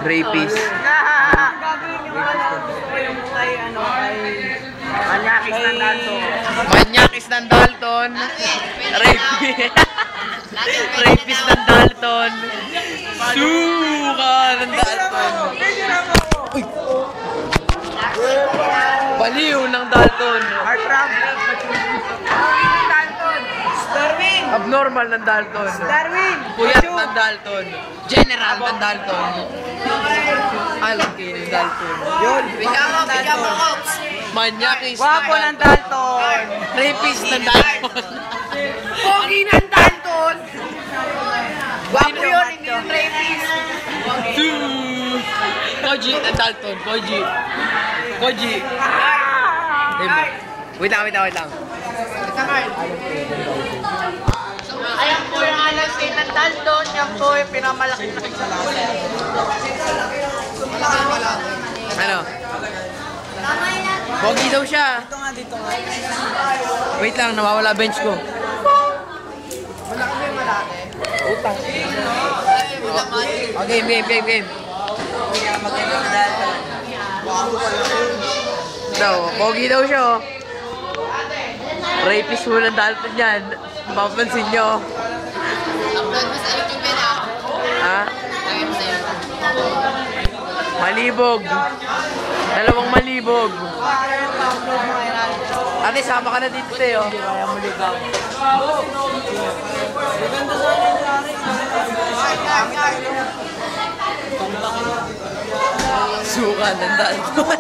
Rapist. Manyakis ng Dalton. Manyakis ng Dalton. Rapist ng Dalton. Suka ng Dalton. Uy! Baliw ng Dalton. Heartthrob. Dalton. Darwin. Abnormal ng Dalton. Darwin. Puyat ng Dalton. General ng Dalton. Alam kayo ng Dalton. Yun. Manyakis Wapo ng Dalton. Rapist ng Dalton. Pogi ng Dalton. Wapo yun, hindi yung rapist. Koji ng Dalton. Koji. Koji. Wait lang. Ayan po yung alam kayo ng Dalton. Yan po yung pinamalaki na Ano? Pogi daw siya. Dito nga. Wait lang, nawawala bench ko. Malaki ba yung malaki? Utang. Oh, game. Maganda ng Dalton. Daw, pogi daw siya. Oh. Rapist mo ng Dalton yan. Mapapansin nyo. Upload mo sa YouTube yan ah. Ha? Lagay mo sa YouTube. Malibog. Dalawang malibog. Ate, sama ka na dito tayo. Kaya mo ligaw. Suka ng Dalton.